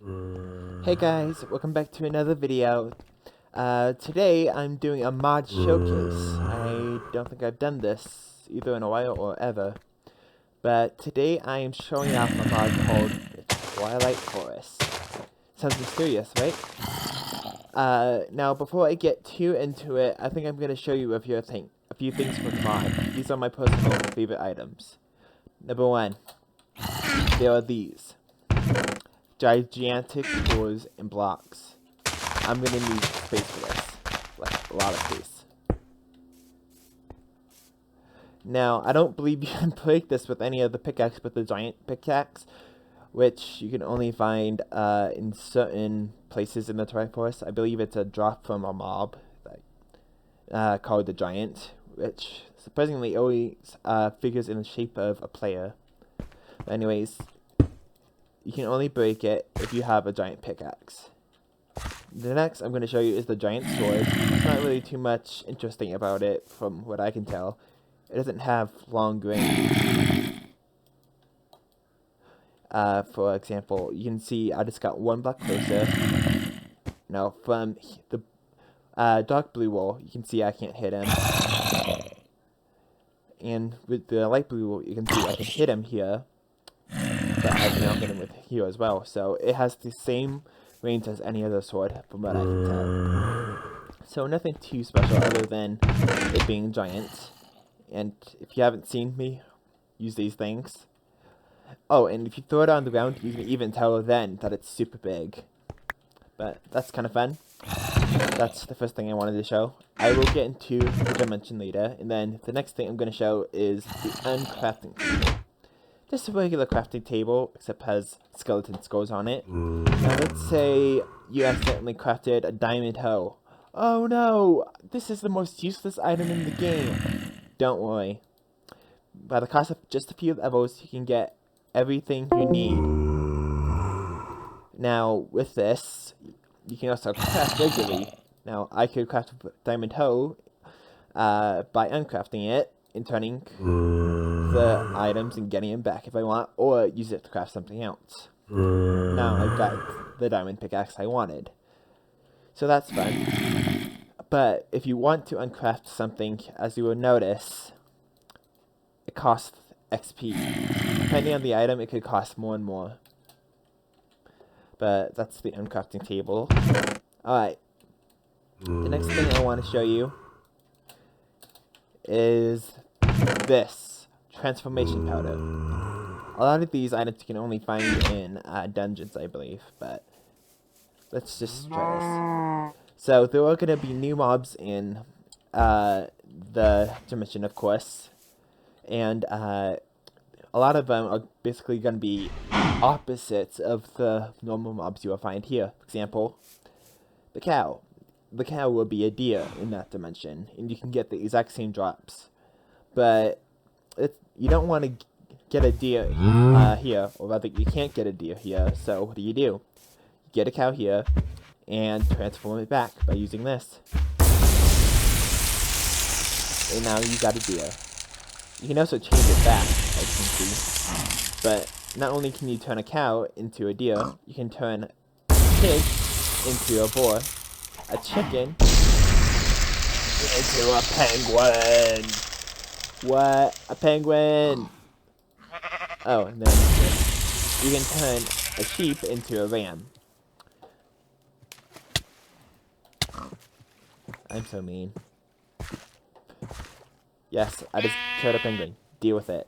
Hey guys, welcome back to another video. Today I'm doing a mod showcase. I don't think I've done this either in a while or ever. But today I am showing off a mod called Twilight Forest. Sounds mysterious, right? Now before I get too into it, I think I'm going to show you a few things from the mod. These are my personal favorite items. Number one, there are these. Gigantic doors and blocks. I'm gonna need space for this. Like, a lot of space. Now, I don't believe you can break this with any other pickaxe but the giant pickaxe, which you can only find in certain places in the Twilight Forest. I believe it's a drop from a mob called the Giant, which surprisingly always figures in the shape of a player. But anyways, you can only break it if you have a giant pickaxe. The next I'm going to show you is the giant sword. There's not really too much interesting about it from what I can tell. It doesn't have long range. For example, you can see I just got one block closer. Now from the dark blue wall, you can see I can't hit him. And with the light blue wall, you can see I can hit him here. But I can now hit him with here as well. So it has the same range as any other sword from what I can tell. So nothing too special other than it being giant. And if you haven't seen me use these things. Oh, and if you throw it on the ground, you can even tell then that it's super big. But that's kind of fun. That's the first thing I wanted to show. I will get into the dimension later. And then the next thing I'm going to show is the uncrafting table. Just a regular crafting table, except has skeleton skulls on it. Now let's say you accidentally crafted a diamond hoe. Oh no! This is the most useless item in the game. Don't worry. By the cost of just a few levels, you can get everything you need. Now with this, you can also craft regularly. Now I could craft a diamond hoe by uncrafting it and turning the items and getting them back if I want, or use it to craft something else. Now I've got the diamond pickaxe I wanted. So that's fun. But if you want to uncraft something, as you will notice, it costs XP. Depending on the item, it could cost more and more. But that's the uncrafting table. Alright. The next thing I want to show you is this transformation powder. A lot of these items you can only find in dungeons, I believe, but let's just try this. So there are going to be new mobs in the dimension, of course, and a lot of them are basically going to be opposites of the normal mobs you will find here. For example, the cow. The cow will be a deer in that dimension, and you can get the exact same drops. But you don't want to get a deer here, or rather you can't get a deer here, so what do? You get a cow here, and transform it back by using this. And now you got a deer. You can also change it back, as you can see. But not only can you turn a cow into a deer, you can turn a pig into a boar, a chicken into a penguin. What? A penguin! Oh, and then you can turn a sheep into a ram. I'm so mean. Yes, I just killed a penguin. Deal with it.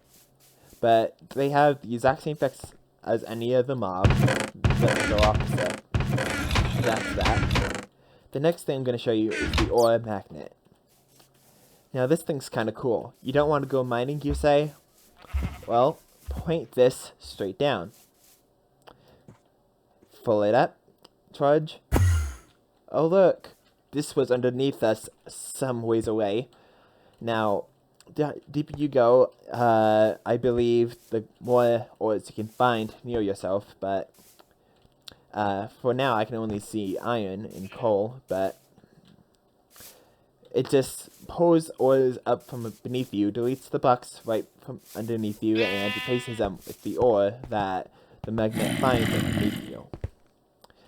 But they have the exact same effects as any other mob, but they're opposite. That's that. The next thing I'm going to show you is the ore magnet. Now this thing's kind of cool. You don't want to go mining, you say? Well, point this straight down. Pull it up. Trudge. Oh look, this was underneath us some ways away. Now, the deeper you go, I believe the more ores you can find near yourself, but for now I can only see iron and coal, but it just pulls ores up from beneath you, deletes the blocks right from underneath you, and replaces them with the ore that the magnet finds underneath you.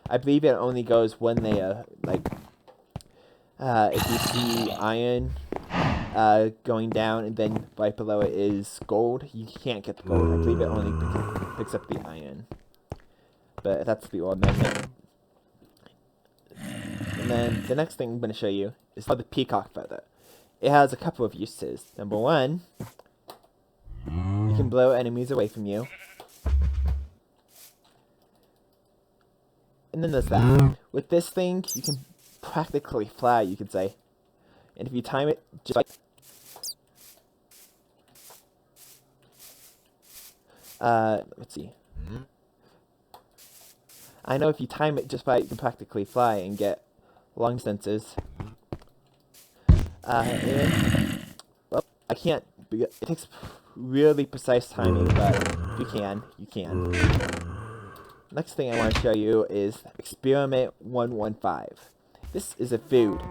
I believe it only goes when they like if you see iron going down and then right below it is gold, you can't get the gold. I believe it only picks up the iron. But that's the old magnet. And then the next thing I'm going to show you is called the peacock feather. It has a couple of uses. Number one, you can blow enemies away from you. And then there's that. With this thing, you can practically fly, you could say. And if you time it just like let's see. I know if you time it just right, you can practically fly and get long distances. Well, I can't. It takes really precise timing, but if you can, you can. Next thing I want to show you is Experiment 115. This is a food.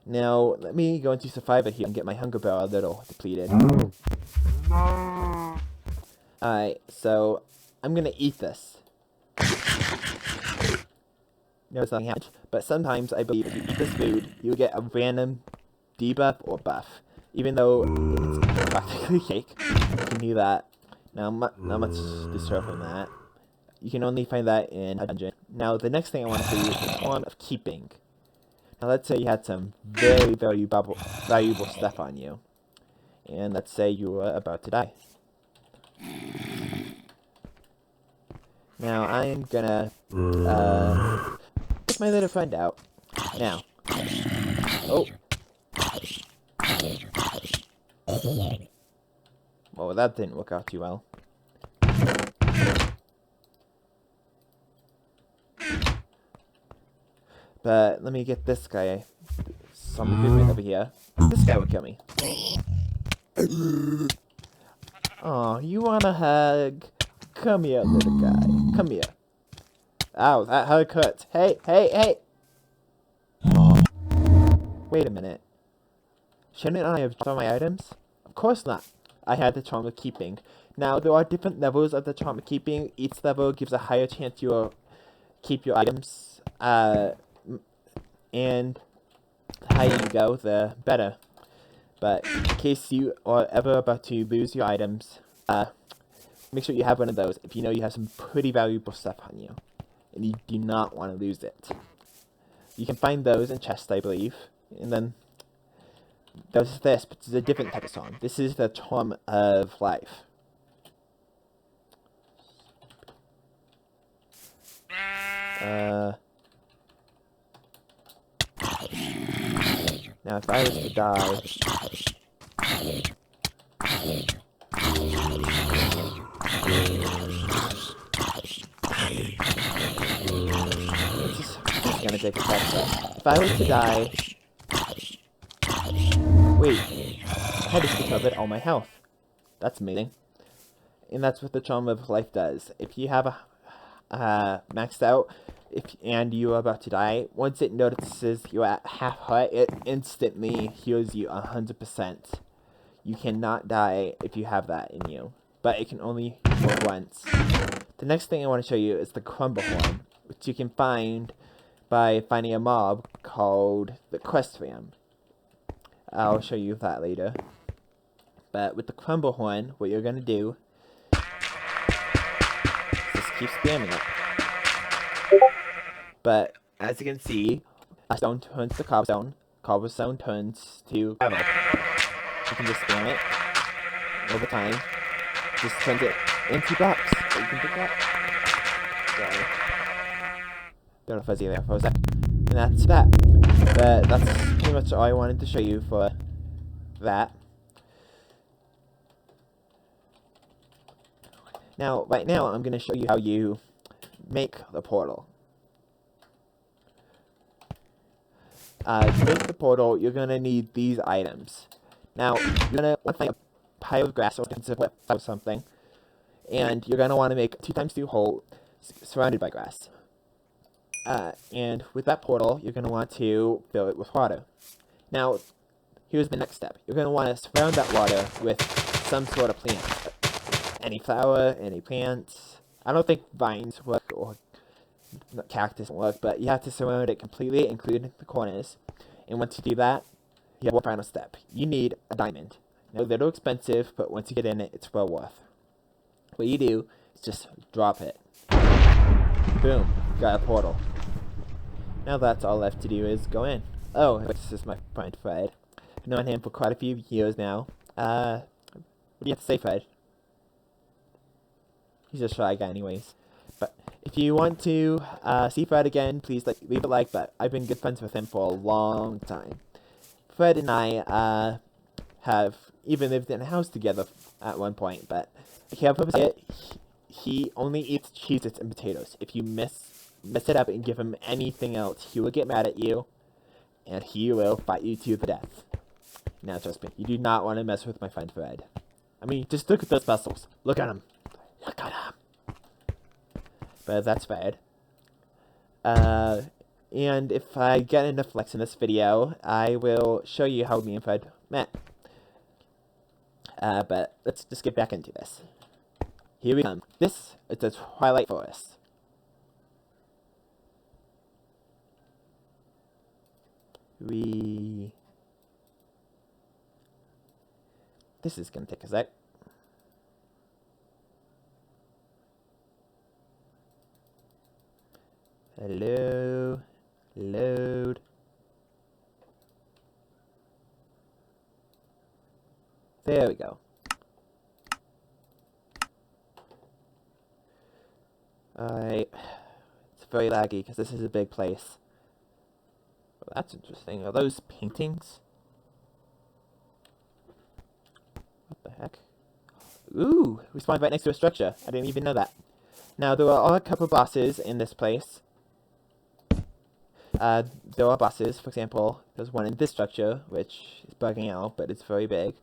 Now, let me go into Survivor here and get my hunger bar a little depleted. Alright, so I'm gonna eat this. Notice nothing happens, but sometimes I believe if you eat this food, you'll get a random debuff or buff. Even though it's practically cake, you can do that. Now, not much disturb from that. You can only find that in a dungeon. Now, the next thing I want to show you is the Charm of Keeping. Now, let's say you had some very valuable stuff on you. And let's say you were about to die. Now, I'm gonna take my little friend out. Now. Oh. Well, that didn't work out too well. But let me get this guy some equipment over here. This guy would kill me. Oh, you want a hug? Come here, little guy. Come here. Ow, that hug hurts. Hey, hey, hey! Aw. Wait a minute. Shouldn't I have dropped my items? Of course not. I had the Charm of Keeping. Now, there are different levels of the Charm of Keeping. Each level gives a higher chance you'll keep your items. And the higher you go, the better. But in case you are ever about to lose your items, make sure you have one of those if you know you have some pretty valuable stuff on you. And you do not want to lose it. You can find those in chests, I believe. And then there's this, but it's a different type of charm. This is the Charm of Life. Now if I was to die... It's gonna take a second. If I was to die... Wait, I just recovered all my health. That's amazing. And that's what the Charm of Life does. If you have a maxed out, and you are about to die, once it notices you're at half heart, it instantly heals you 100%. You cannot die if you have that in you, but it can only work once. The next thing I want to show you is the Crumble Horn, which you can find by finding a mob called the Quest Ram. I'll show you that later. But with the Crumble Horn, what you're going to do is just keep spamming it. But as you can see, a stone turns to cobblestone, cobblestone turns to gravel. You can just spam it over time. Just turns it into blocks that you can pick up. Sorry. Got a fuzzy there for a sec. And that's that. But that's pretty much all I wanted to show you for that. Now, right now, I'm going to show you how you make the portal. To make the portal, you're going to need these items. Now, you're going to want to find a pile of grass or something, and you're going to want to make a 2x2 hole surrounded by grass. And with that portal, you're going to want to fill it with water. Now, here's the next step. You're going to want to surround that water with some sort of plant. Any flower, any plants. I don't think vines work, or cactus won't work, but you have to surround it completely, including the corners. And once you do that, you have one final step. You need a diamond. Now, a little expensive, but once you get in it, it's well worth. What you do is just drop it. Boom, got a portal. Now that's all left to do is go in. Oh, this is my friend Fred. I've known him for quite a few years now. What do you have to say, Fred? He's a shy guy anyways. But if you want to see Fred again, please leave a like, but I've been good friends with him for a long time. Fred and I have even lived in a house together at one point, but I can't promise it. He only eats Cheez-Its and potatoes. If you mess it up and give him anything else, he will get mad at you, and he will fight you to the death. Now trust me, you do not want to mess with my friend Fred. I mean, just look at those muscles. Look at him. Look at him. But that's Fred. And if I get enough likes in this video, I will show you how me and Fred met. But let's just get back into this. Here we come. This is the Twilight Forest. This is gonna take a sec. Hello. Load. There we go. Alright. It's very laggy because this is a big place. Well, that's interesting. Are those paintings? What the heck? Ooh! We spawned right next to a structure. I didn't even know that. Now, there are a couple bosses in this place. There are bosses. For example, there's one in this structure, which is bugging out, but it's very big.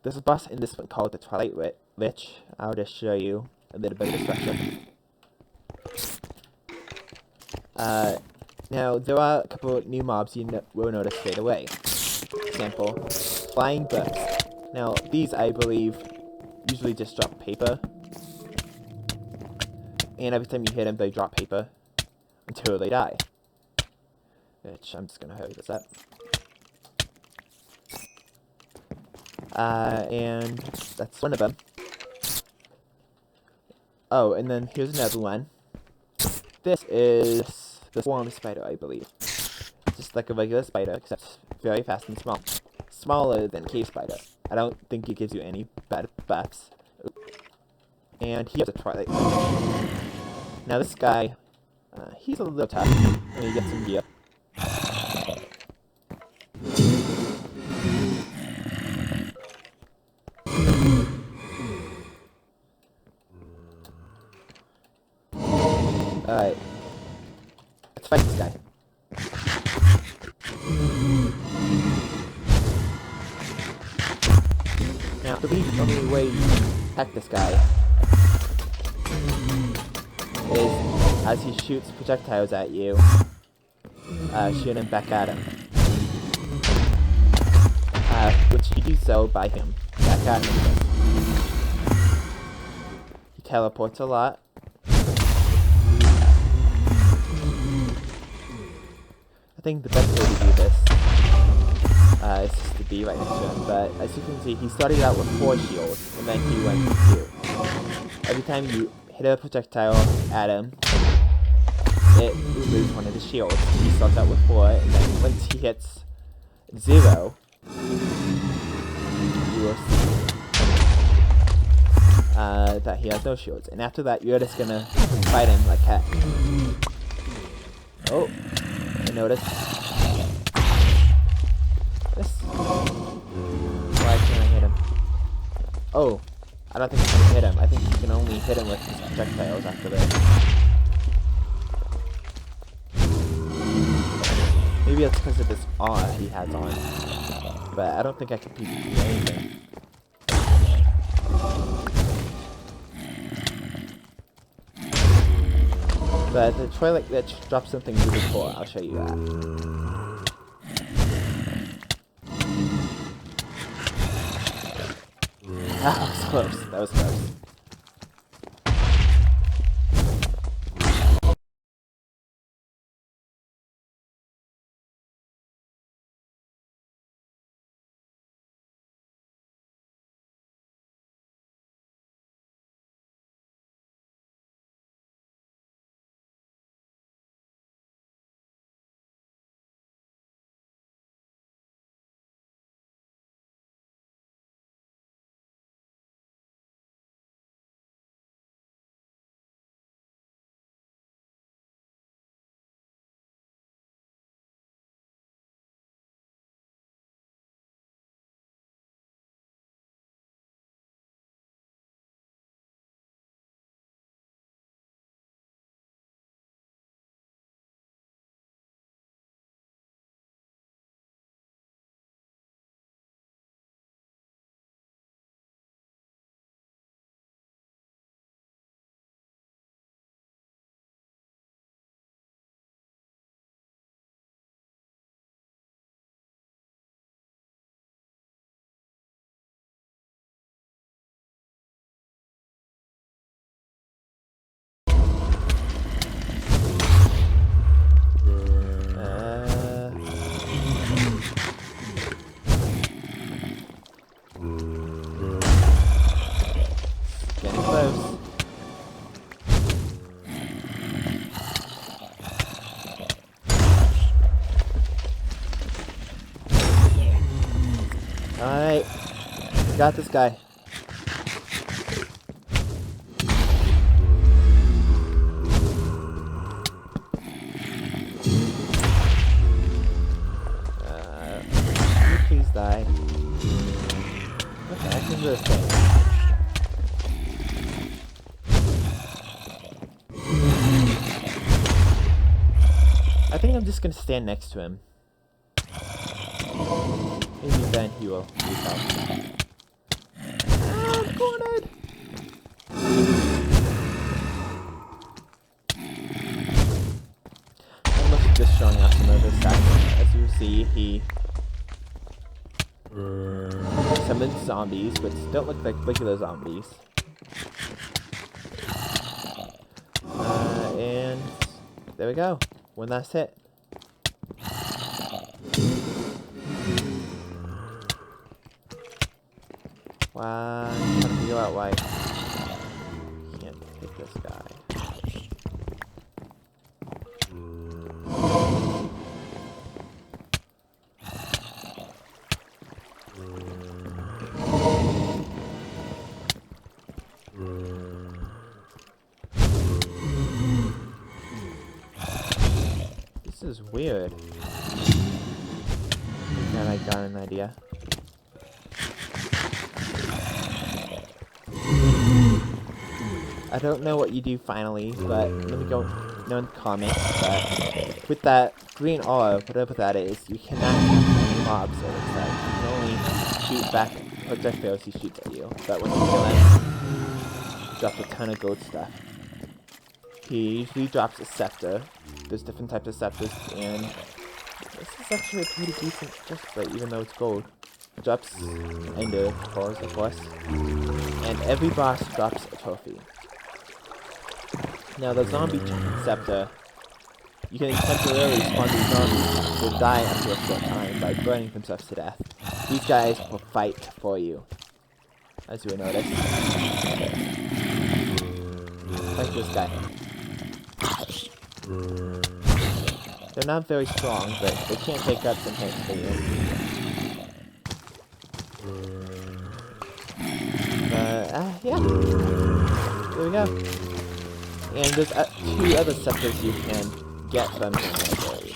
There's a boss in this one called the Twilight Witch. I'll just show you a little bit of the structure. Now, there are a couple new mobs you will notice straight away. For example, flying birds. Now, these, I believe, usually just drop paper. And every time you hit them, they drop paper until they die. Which, I'm just gonna hurry this up. And that's one of them. Oh, and then here's another one. This is the swarm spider, I believe. Just like a regular spider, except very fast and small. Smaller than cave spider. I don't think it gives you any bad buffs. And here's a Twilight. Now this guy, he's a little tough when you get some gear. Alright. Let's fight this guy. Now, I believe the only way you can attack this guy is as he shoots projectiles at you, shoot him back at him. Which you do so by him back at him. He teleports a lot. I think the best way to do this is just to be right next to him, but as you can see, he started out with 4 shields, and then he went to 2. Every time you hit a projectile at him, it removes one of the shields. He starts out with 4, and then once he hits 0, you will see that he has no shields. And after that, you're just gonna fight him like heck. Oh, I noticed. This. Why can't I hit him? Oh, I don't think I can hit him. I think you can only hit him with his projectiles after this. Maybe that's because of this aura he has on. But I don't think I can do anything. But the Twilight Witch drops something really cool. I'll show you that. That was close. That was close. close. Alright. We got this guy. Please die. What the heck is this thing? I think I'm just gonna stand next to him. Maybe then he will leave help. Ah, I'm cornered! I'm just showing off some of his stats. As you see, he summons zombies, which don't look like regular zombies. And there we go. One last hit. Wow, I'm trying to figure out why I can't hit this guy. This is weird. And I got an idea. I don't know what you do finally, but let me go know in the comments that with that green orb, whatever that is, you cannot have any mobs or like you can only shoot back projectiles he shoots at you. But when you kill him, drop a ton of gold stuff. He usually drops a scepter. There's different types of scepters, and this is actually a pretty decent chestplate, even though it's gold. It drops ender cores, of course, and every boss drops a trophy. Now the zombie scepter, you can temporarily spawn these zombies will die after a short time by burning themselves to death. These guys will fight for you, as you will notice. Like this guy. They're not very strong, but they can't take up some hits for you. Yeah. There we go. And there's two other scepters you can get from inventory.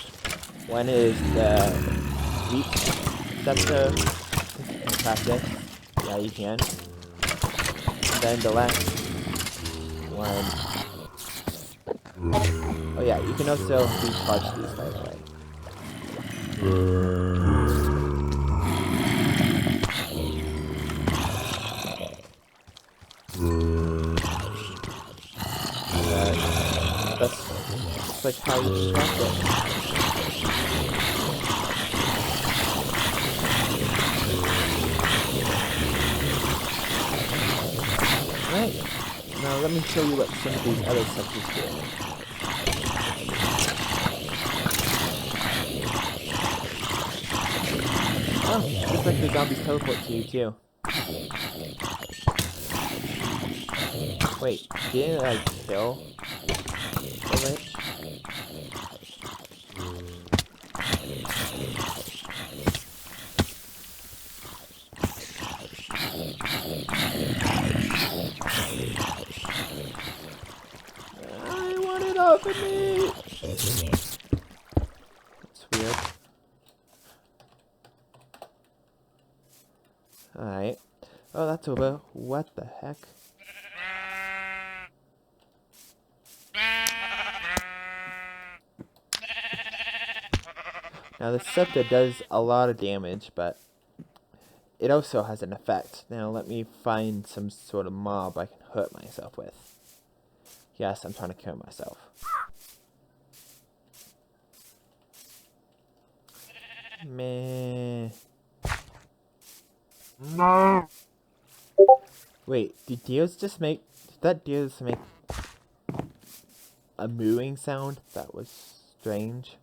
One is the wheat scepter in practice. Yeah, you can. And then the last one. Oh yeah, you can also recharge these, by the way. That's like how you distract it. Right. Now let me show you what some of these other sectors do. Oh, looks like the zombies teleport to you too. Wait, didn't I kill the lich? I want it off of me! That's weird. Alright. Oh, that's over. What the heck? Now the scepter does a lot of damage, but it also has an effect. Now let me find some sort of mob I can hurt myself with. Yes, I'm trying to kill myself. Meh. No. Wait, did deers just make... Did that deer just make a mooing sound? That was strange.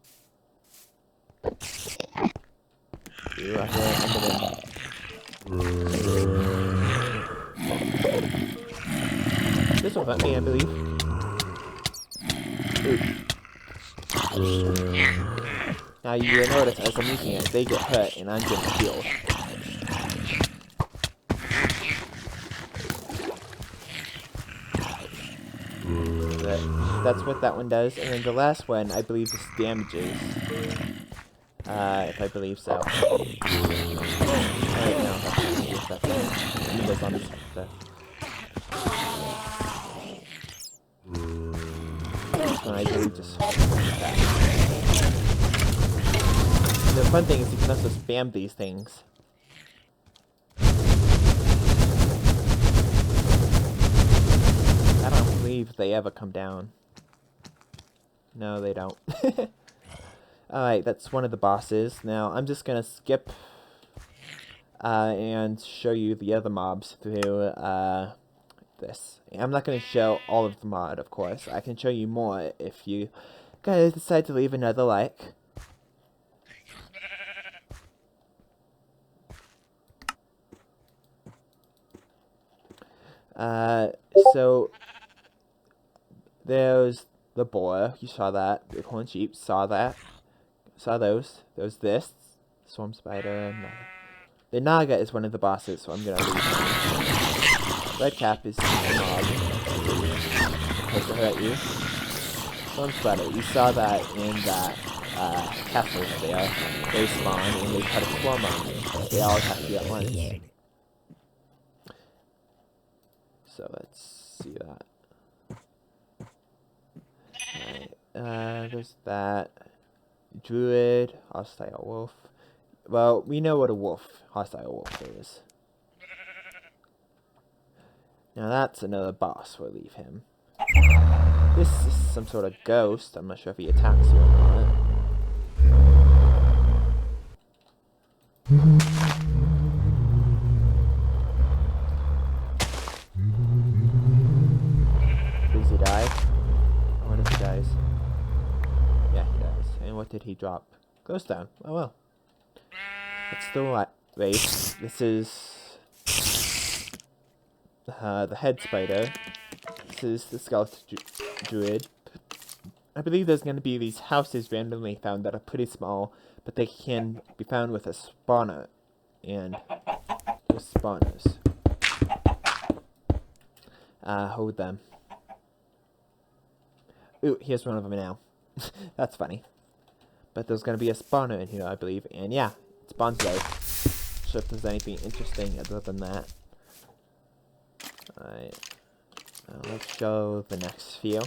Ooh, I hear it under This will hurt me, I believe. Ooh. Now you'll notice as I'm using it, they get hurt and I'm getting healed. That's what that one does. And then the last one, I believe this damages. If I believe so. Alright, no, that's it. The zombies stuff. This one I believe just that. The fun thing is you can also spam these things. I don't believe they ever come down. No, they don't. Alright, that's one of the bosses. Now, I'm just gonna skip and show you the other mobs through this. I'm not gonna show all of the mod, of course. I can show you more if you guys decide to leave another like. So there's the boar, you saw that. Bighorn sheep, saw that. Saw those. There's this. Swarm spider. No. The Naga is one of the bosses, so I'm gonna leave. Red cap is a mob. Supposed to hurt you. Swarm spider, you saw that in that castle there. They spawn and they try to swarm on you. They all have to be at once. So let's see that. Alright, there's that. Druid, hostile wolf. Well, we know what a wolf, hostile wolf is. Now that's another boss, we'll leave him. This is some sort of ghost, I'm not sure if he attacks you or not. Does he die? I wonder if he dies. Yeah, he does. And what did he drop? Glowstone. Oh well. It's still race. This is the head spider. This is the skeleton druid. I believe there's going to be these houses randomly found that are pretty small, but they can be found with a spawner. And those spawners. Hold them. Ooh, here's one of them now. That's funny. But there's going to be a spawner in here, I believe. And yeah, it spawns though. Not sure if there's anything interesting other than that. Alright. Let's show the next few.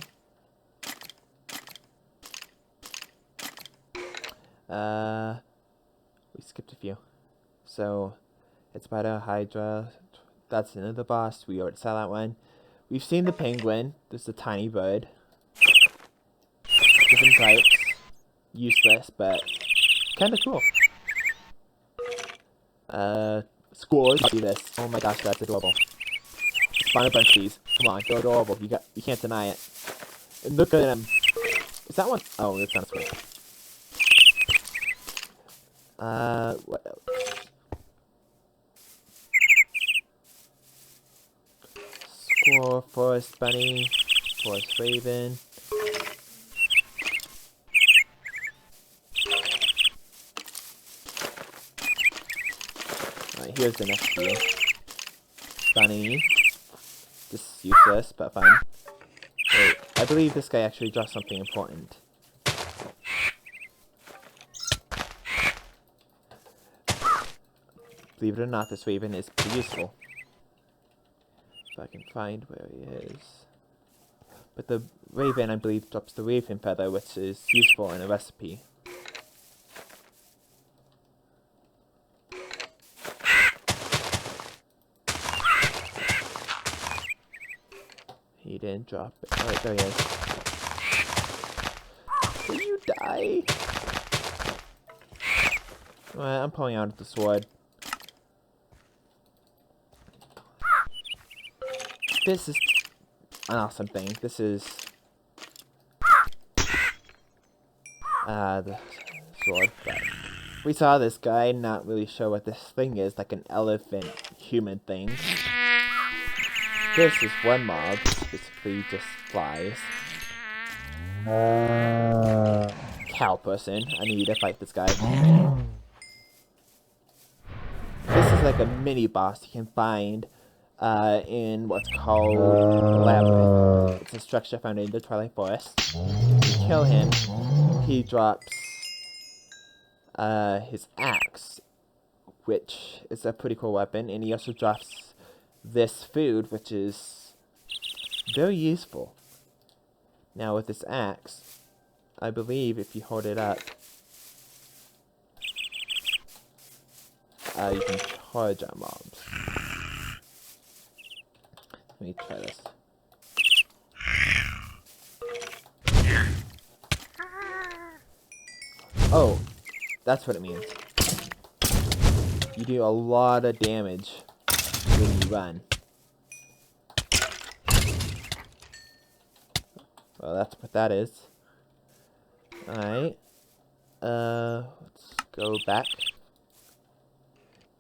We skipped a few. So, it's Spider, Hydra. That's another boss. We already saw that one. We've seen the penguin. There's the tiny bird. Different types. Useless, but kind of cool. Squaws. See this. Oh my gosh, that's adorable. Spawn a bunch of these. Come on, they're adorable. You can't deny it. And look at them. Is that one? Oh, that's not a squirrel. What else? Squirrel, forest bunny, forest raven. Alright, here's the next few. Bunny. Just useless, but fun. Wait, I believe this guy actually dropped something important. Believe it or not, this raven is pretty useful. If I can find where he is. But the raven, I believe, drops the raven feather, which is useful in a recipe. He didn't drop it. Alright, there he is. Will you die? Alright, I'm pulling out the sword. This is an awesome thing. This is the sword, but we saw this guy, not really sure what this thing is, like an elephant human thing. This is one mob, specifically just flies. Cow person. I need to fight this guy. This is like a mini boss you can find in what's called Labyrinth. It's a structure found in the Twilight Forest. You kill him, he drops his axe, which is a pretty cool weapon, and he also drops this food, which is very useful. Now with this axe, I believe if you hold it up, you can charge on mobs. Let me try this. Oh, that's what it means. You do a lot of damage when you run. Well, that's what that is. Alright. Let's go back.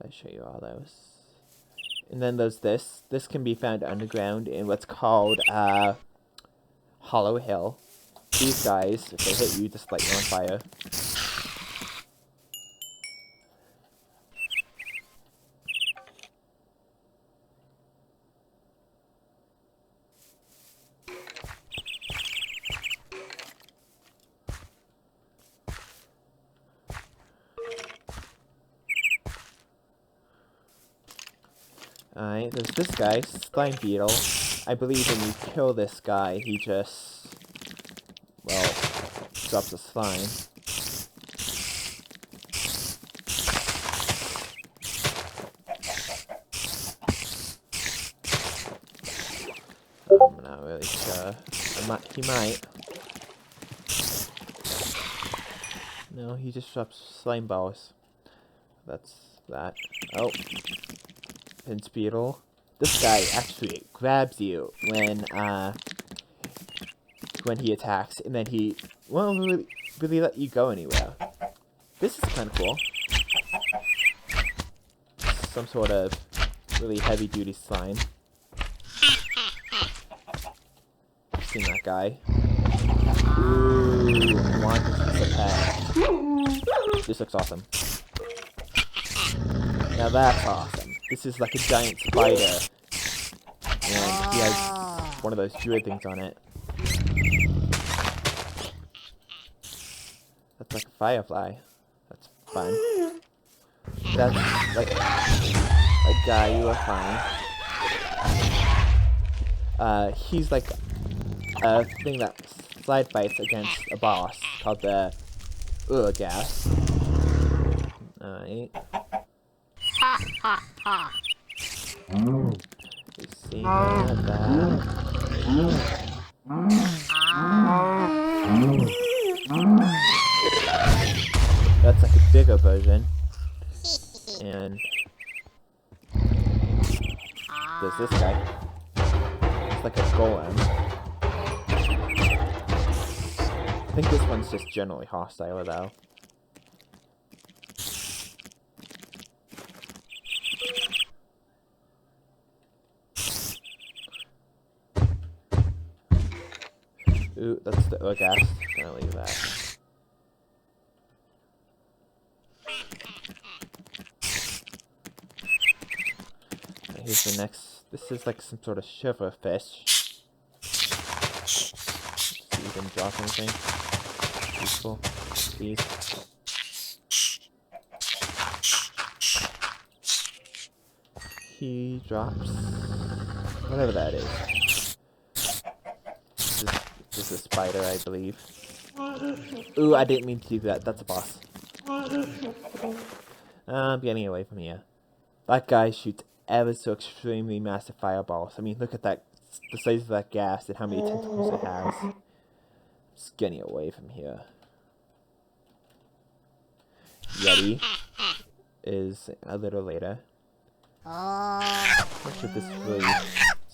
I'll show you all those. And then there's this. This can be found underground in what's called Hollow Hill. These guys, if they hit you, just light you on fire. Alright, there's this guy, Slime Beetle. I believe when you kill this guy, he just, well, drops a slime. I'm not really sure. He might. No, he just drops slime balls. That's that. Oh. Pinch Beetle. This guy actually grabs you when he attacks, and then he won't really let you go anywhere. This is kind of cool. Some sort of really heavy-duty slime. I've seen that guy. Ooh, I want this pet. This looks awesome. Now that's awesome. This is like a giant spider, and he has one of those druid things on it. That's like a firefly. That's fun. That's like a guy you will find. He's like a thing that slide fights against a boss called the gas. Alright. You see that? That's like a bigger version. And there's this guy. It's like a golem. I think this one's just generally hostile though. Ooh, that's the gas. Gonna leave that. Okay, here's the next. This is like some sort of shiverfish. See if you can drop anything useful. Please. He drops whatever that is. This is a spider, I believe. Ooh, I didn't mean to do that. That's a boss. I'm getting away from here. That guy shoots ever so extremely massive fireballs. I mean, look at that. The size of that gas and how many tentacles it has. Just getting away from here. Yeti is a little later. Not sure if this is really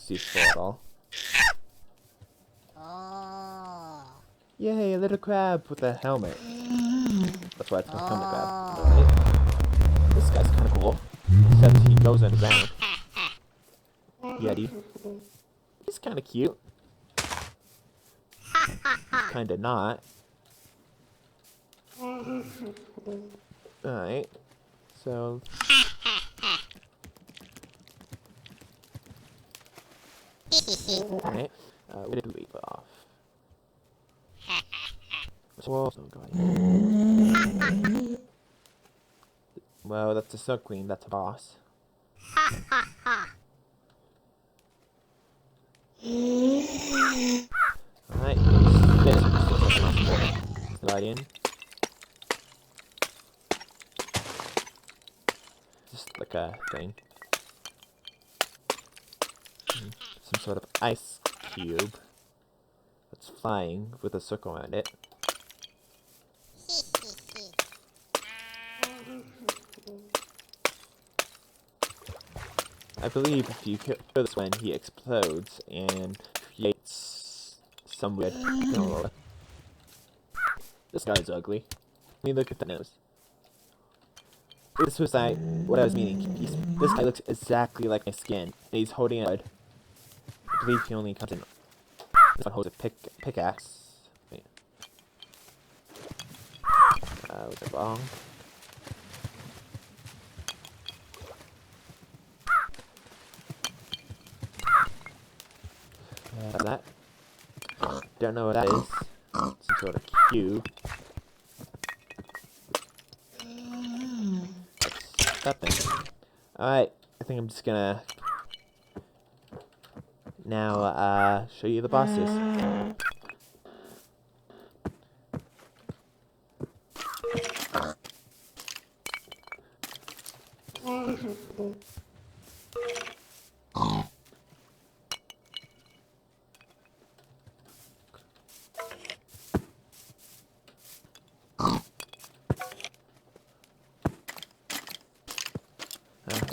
useful at all. Yay, a little crab with a helmet. That's why it's called helmet crab. Right. This guy's kind of cool. Except he goes underground. Yeti. He's kind of cute. Kind of not. Alright. So... Alright. Where did we leave off? Well, well, that's a Snow Queen. That's a boss. Alright, slide in. Just like a thing. Some sort of ice cube that's flying with a circle around it. I believe if you kill this one, he explodes and creates some weird... Oh, this guy's ugly. I mean, look at the nose. This was what I was meaning. This guy looks exactly like my skin. And he's holding a wood. I believe he only comes in... This one holds a pickaxe. Wait. Was it wrong? That. Don't know what that is. Some sort of cube. That's that thing. Alright, I think I'm just gonna now show you the bosses.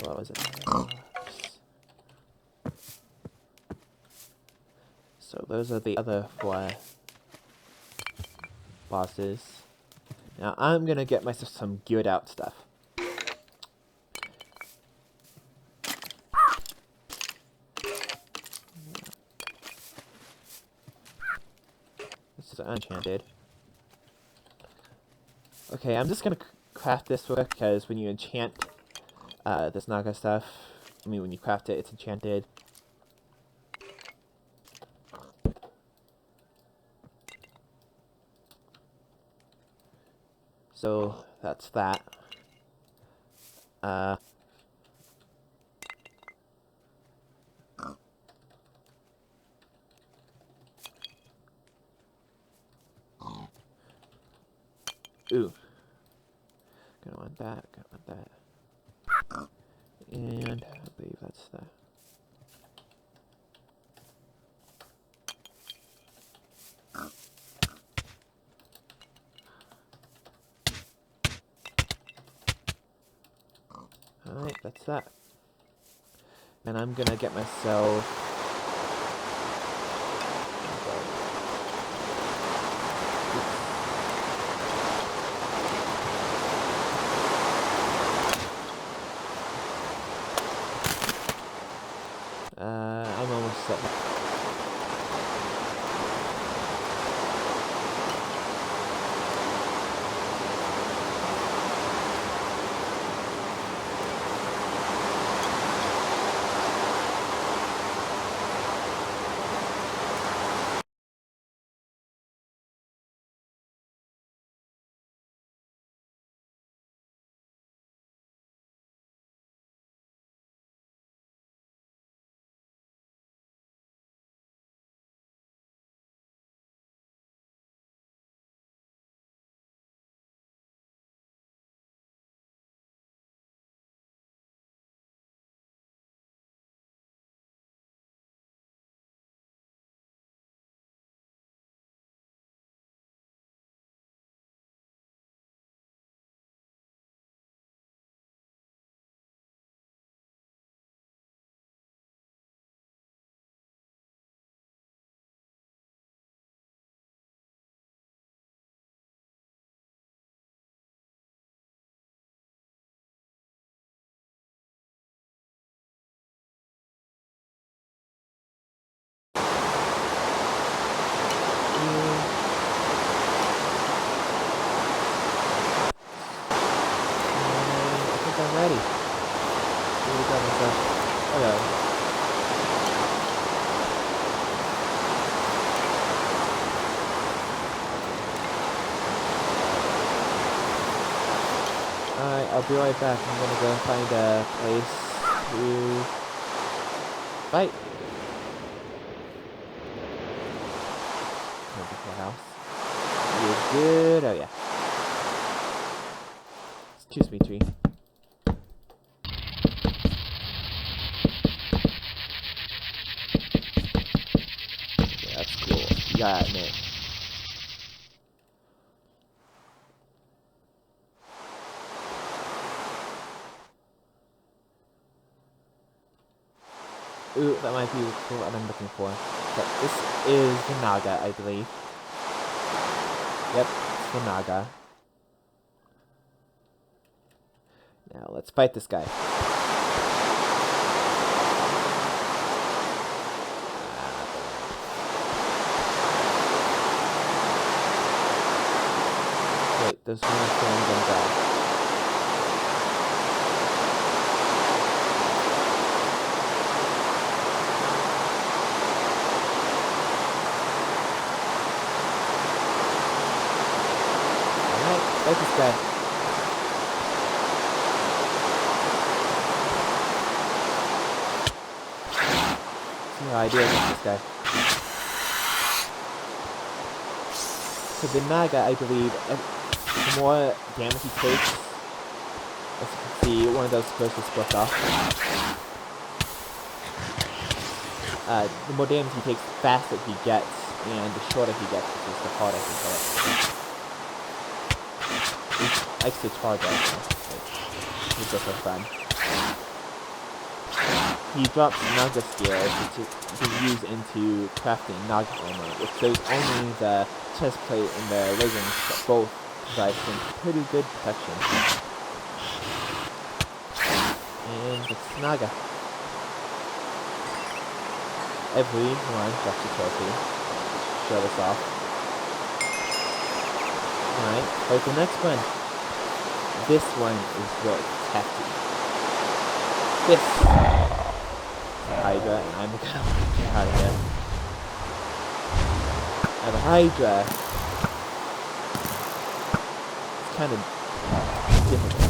What was it? So those are the other 4 bosses. Now I'm gonna get myself some geared out stuff. This is enchanted. Okay, I'm just gonna craft this because when you enchant this Naga stuff, I mean when you craft it, it's enchanted. So that's that. Ooh. Gonna want that, gonna want that. And I believe that's that. Alright, that's that. And I'm gonna get myself... I'm almost set. I'll be right back. I'm gonna go find a place to fight. Maybe the house. You're good. Oh yeah. Excuse me, tree. Yeah, that's cool. You gotta admit. Ooh, that might be what I'm looking for. But this is the Naga, I believe. Yep, it's the Naga. Now let's fight this guy. Wait, there's one thing going down. Alright, fight this guy. No idea against this guy. So the Naga, I believe, the more damage he takes, as you can see, one of those squares is split off. The more damage he takes, the faster he gets, and the shorter he gets, which is the harder he gets. He likes to charge out now. He's just for fun. He drops Naga skills to use into crafting Naga armor, which shows only the chest plate and the leggings, but both provide some pretty good protection. And it's Naga. Everyone drops a trophy. Show this off. Alright, where's the next one? This one is really hefty. This Hydra, and I'm gonna get out of here. Now the Hydra, it's kind of difficult.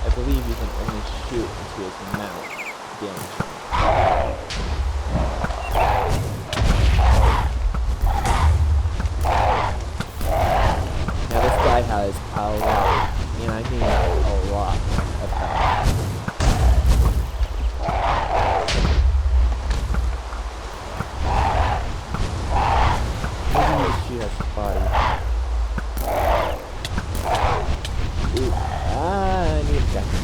I believe you can only shoot into his mouth damage. Now this guy has a lot, and I mean a lot of health. Shoot at his body. Ooh. I need a second.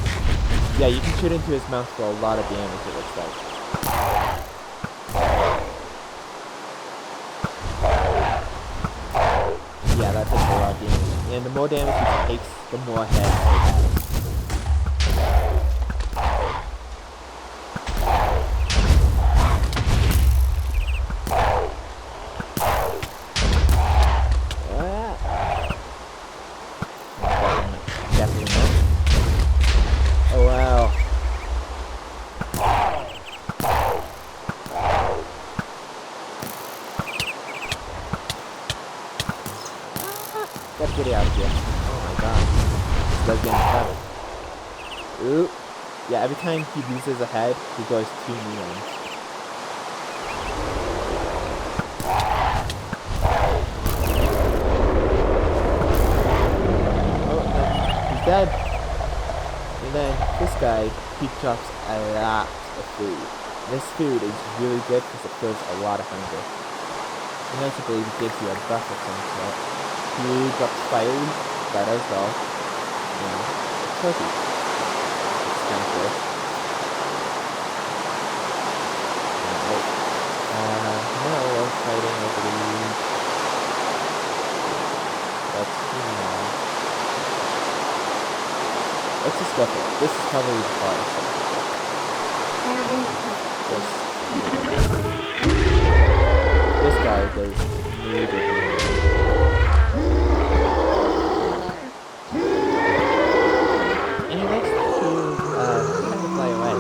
Yeah, you can shoot into his mouth for a lot of damage, it looks like. Yeah, that takes a lot of damage. And the more damage he takes, the more heads he has. Get out of here. Oh my god. This guy's getting tough. Ooh. Yeah, every time he loses a head, he goes 2 new ones. Oh, he's dead. And then this guy, he drops a lot of food. This food is really good because it fills a lot of hunger. And I believe it gives you a buff of some sort. He drops fire that as well. Yeah, trophy. It's kind of cool. Now we're fighting, I believe. Let's see now. Let's just go for it. This is probably the hardest. This guy does major damage. And he likes to kind of fly away.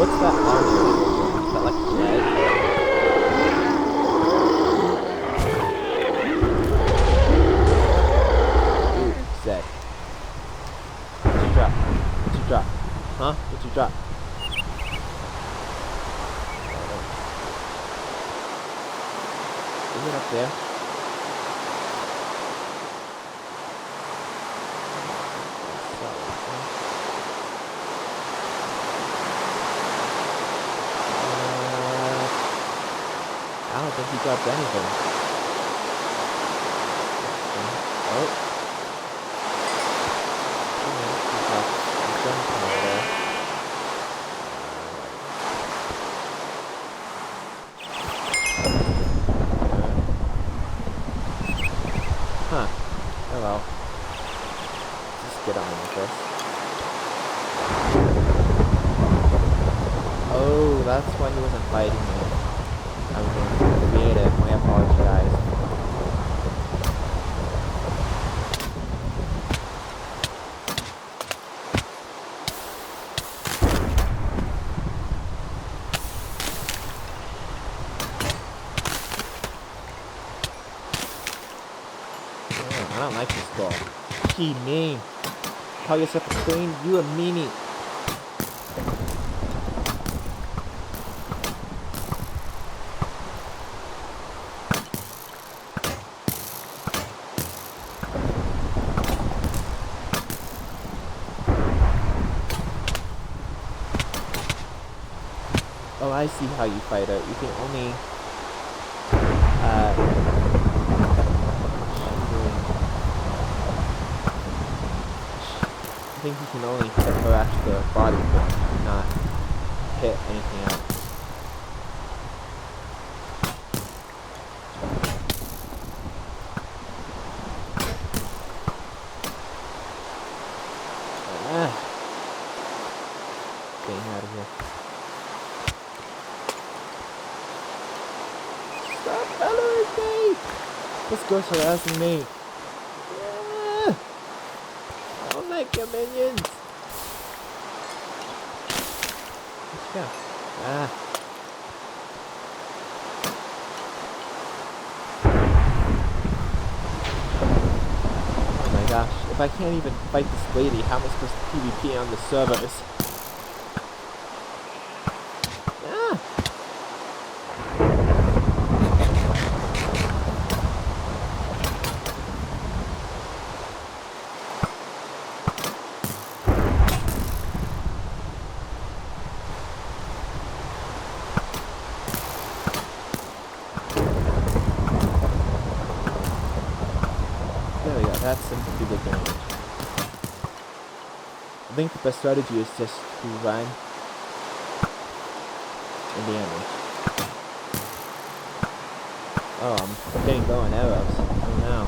What's that on you? Is that like red? Ooh, Zed. What'd you drop? What'd you drop? Huh? What'd you drop? Is it up there? I don't think he dropped anything. Oh. Huh. Oh well. Just get on with this. Oh, that's why he wasn't fighting me. I was being creative. I apologize. I don't like this girl. She mean. Call yourself a queen? You a meanie. Oh, I see how you fight her. You can only I think you can only hit her actual body, but not hit anything else. Getting out of here. Stop following me! This girl's harassing me. I don't like your minions. Let's go. Oh my gosh. If I can't even fight this lady, how am I supposed to PvP on the servers? There we go, that's some pretty good damage. I think the best strategy is just to run and damage. Oh, I'm getting bow and arrows. Oh no.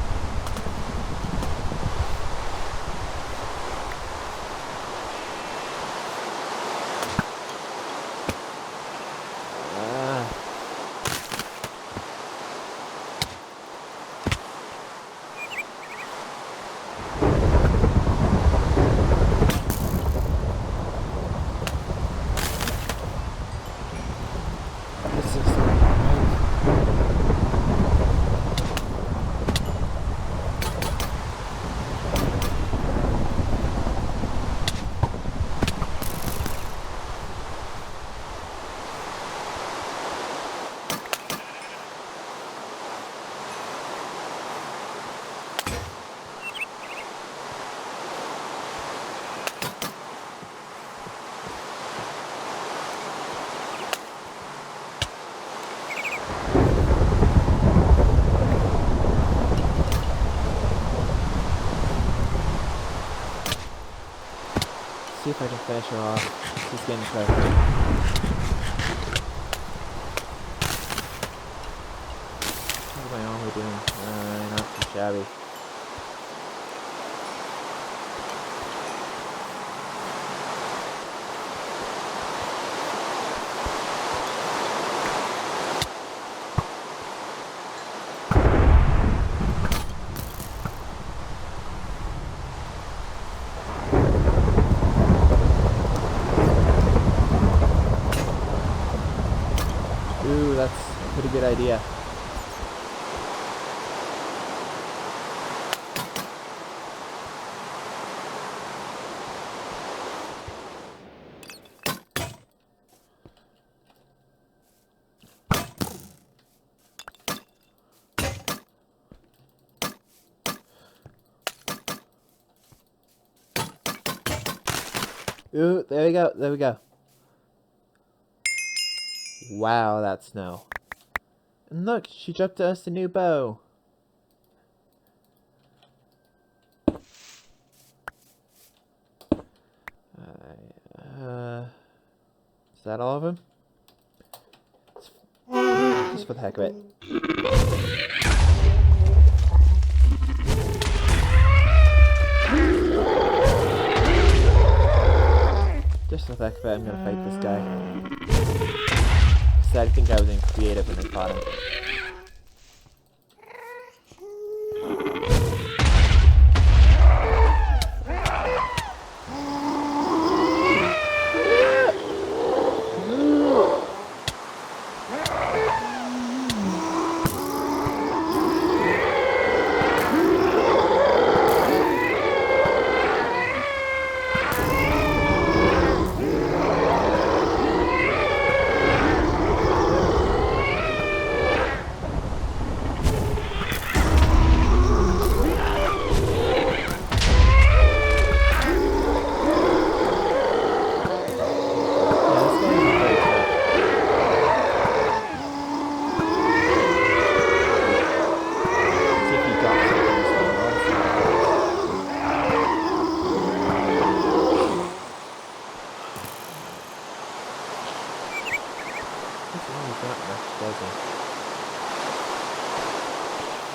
See if I can finish her off. She's getting close. How's my armor doing? Not too shabby. good idea. Ooh, there we go, there we go. Wow, that's snow. And look, she dropped us a new bow. Is that all of them? Just for the heck of it. Just for the heck of it, I'm gonna fight this guy. Because I think I was in creative when I fought him.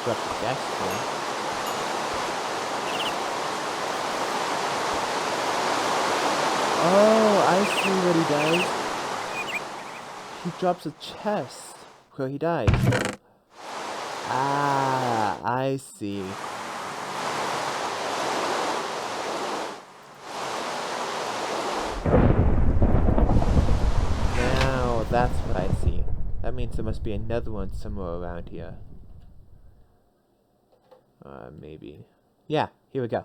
Drop the gas tank. Oh, I see what he does. He drops a chest where he dies. Ah, I see. Now that's what I see. That means there must be another one somewhere around here. Maybe. Yeah, here we go.